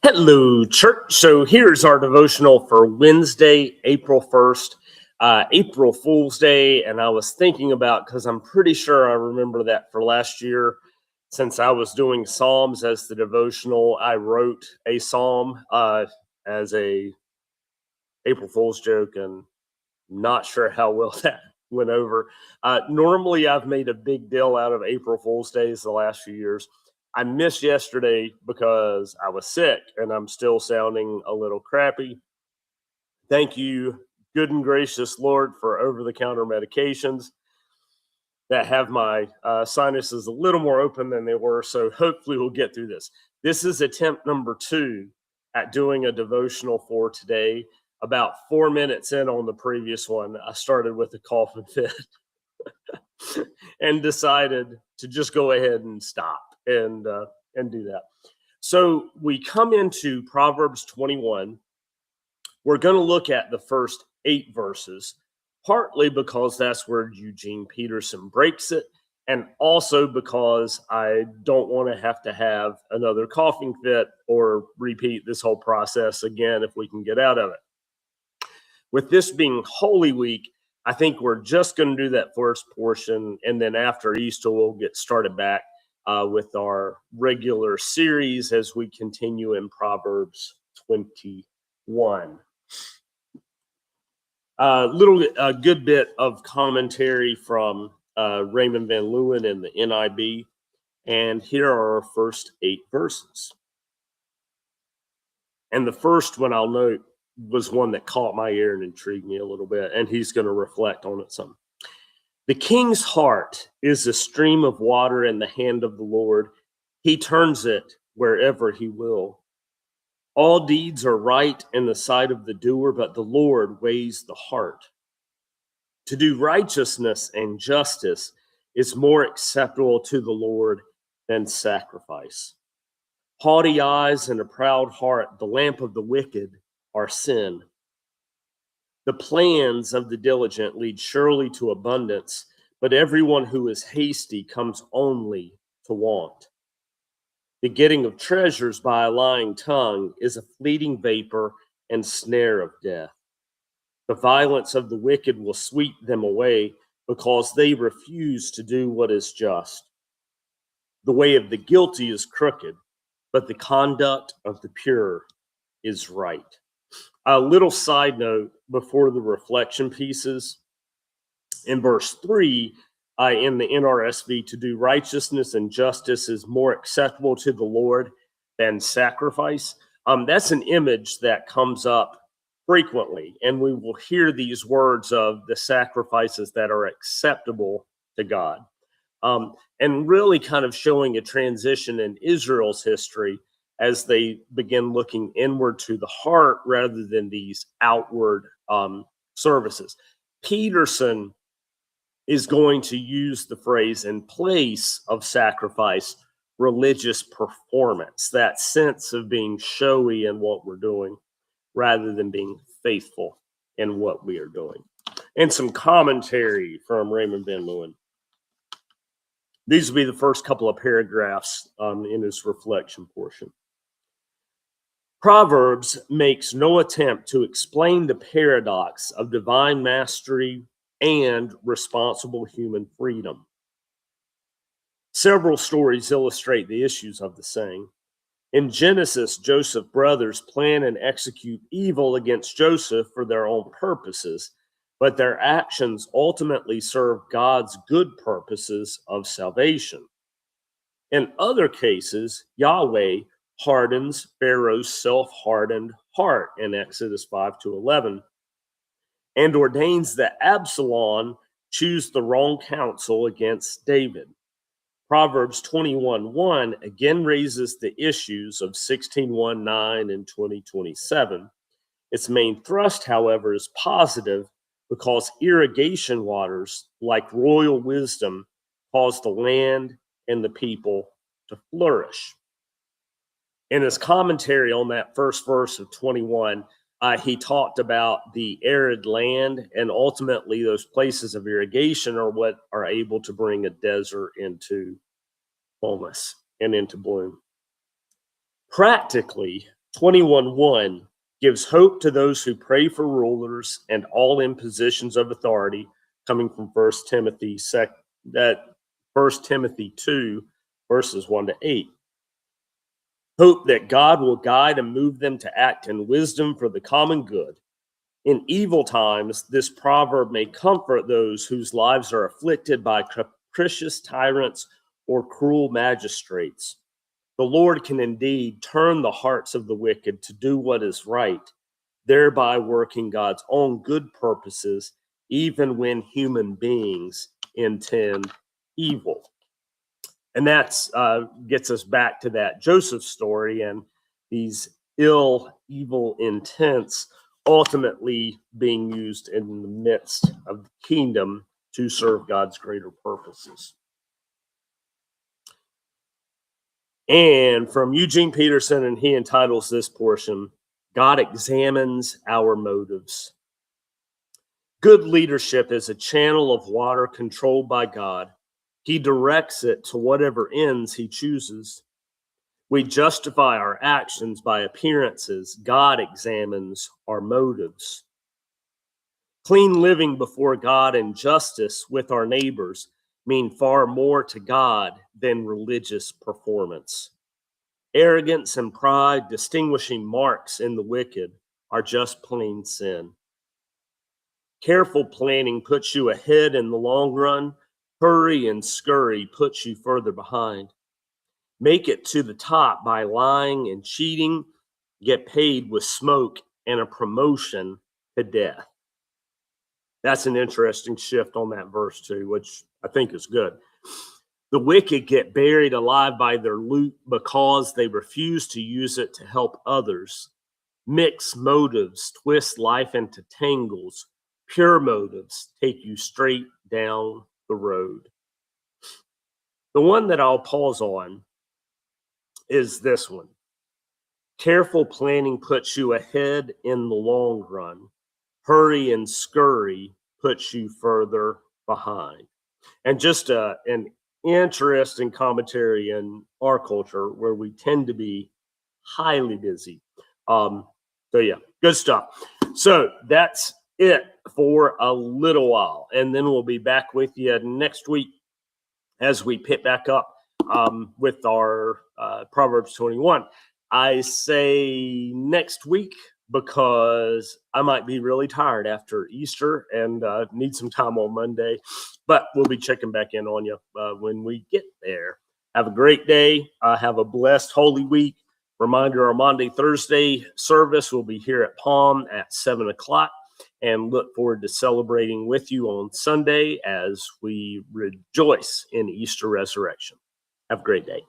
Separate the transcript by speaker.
Speaker 1: Hello, church. So here's our devotional for Wednesday, April 1st, April Fool's Day. And I was thinking about, because I'm pretty sure I remember that for last year, since I was doing Psalms as the devotional, I wrote a Psalm as a April Fool's joke, and not sure how well that went over. Normally, I've made a big deal out of April Fool's Days the last few years. I missed yesterday because I was sick and I'm still sounding a little crappy. Thank you, good and gracious Lord, for over the counter medications that have my sinuses a little more open than they were. So hopefully we'll get through this. This is attempt number 2 at doing a devotional for today. About 4 minutes in on the previous one, I started with a cough and fit and decided to just go ahead and stop and do that. So we come into Proverbs 21. We're going to look at the first 8 verses, partly because that's where Eugene Peterson breaks it, and also because I don't want to have another coughing fit or repeat this whole process again if we can get out of it. With this being Holy Week, I think we're just going to do that first portion, and then after Easter, we'll get started back with our regular series as we continue in Proverbs 21. A good bit of commentary from Raymond Van Leeuwen in the NIB, and here are our first 8 verses. And the first one I'll note was one that caught my ear and intrigued me a little bit, and he's going to reflect on it some. The king's heart is a stream of water in the hand of the Lord. He turns it wherever he will. All deeds are right in the sight of the doer, but the Lord weighs the heart. To do righteousness and justice is more acceptable to the Lord than sacrifice. Haughty eyes and a proud heart, the lamp of the wicked, are sin. The plans of the diligent lead surely to abundance, but everyone who is hasty comes only to want. The getting of treasures by a lying tongue is a fleeting vapor and snare of death. The violence of the wicked will sweep them away because they refuse to do what is just. The way of the guilty is crooked, but the conduct of the pure is right. A little side note before the reflection pieces. In verse 3, in the NRSV, to do righteousness and justice is more acceptable to the Lord than sacrifice. That's an image that comes up frequently, and we will hear these words of the sacrifices that are acceptable to God. And really kind of showing a transition in Israel's history as they begin looking inward to the heart rather than these outward services. Peterson is going to use the phrase in place of sacrifice, religious performance, that sense of being showy in what we're doing rather than being faithful in what we are doing. And some commentary from Raymond Van Leeuwen. These will be the first couple of paragraphs in his reflection portion. Proverbs makes no attempt to explain the paradox of divine mastery and responsible human freedom. Several stories illustrate the issues of the same. In Genesis, Joseph's brothers plan and execute evil against Joseph for their own purposes, but their actions ultimately serve God's good purposes of salvation. In other cases, Yahweh hardens Pharaoh's self-hardened heart in Exodus 5-11 and ordains that Absalom choose the wrong counsel against David. Proverbs 21:1 again raises the issues of 16:1-9 and 20:27. Its main thrust, however, is positive because irrigation waters, like royal wisdom, cause the land and the people to flourish. In his commentary on that first verse of 21, he talked about the arid land, and ultimately those places of irrigation are what are able to bring a desert into fullness and into bloom. Practically, 21:1 gives hope to those who pray for rulers and all in positions of authority, coming from First Timothy 2, verses 1 to 8. Hope that God will guide and move them to act in wisdom for the common good. In evil times, this proverb may comfort those whose lives are afflicted by capricious tyrants or cruel magistrates. The Lord can indeed turn the hearts of the wicked to do what is right, thereby working God's own good purposes, even when human beings intend evil. And that's gets us back to that Joseph story and these evil intents ultimately being used in the midst of the kingdom to serve God's greater purposes. And from Eugene Peterson, and he entitles this portion, God examines our motives. Good leadership is a channel of water controlled by God. He directs it to whatever ends he chooses. We justify our actions by appearances. God examines our motives. Clean living before God and justice with our neighbors mean far more to God than religious performance. Arrogance and pride, distinguishing marks in the wicked, are just plain sin. Careful planning puts you ahead in the long run. Hurry and scurry puts you further behind. Make it to the top by lying and cheating, get paid with smoke and a promotion to death. That's an interesting shift on that verse too, which I think is good. The wicked get buried alive by their loot because they refuse to use it to help others. Mixed motives twist life into tangles. Pure motives take you straight down the road. The one that I'll pause on is this one. Careful planning puts you ahead in the long run. Hurry and scurry puts you further behind. And just an interesting commentary in our culture where we tend to be highly busy. So yeah, good stuff. So that's it for a little while. And then we'll be back with you next week as we pick back up with our Proverbs 21. I say next week because I might be really tired after Easter and need some time on Monday, but we'll be checking back in on you when we get there. Have a great day. Have a blessed Holy Week. Reminder, our Monday, Thursday service will be here at Palm at 7 o'clock, and look forward to celebrating with you on Sunday as we rejoice in Easter resurrection. Have a great day.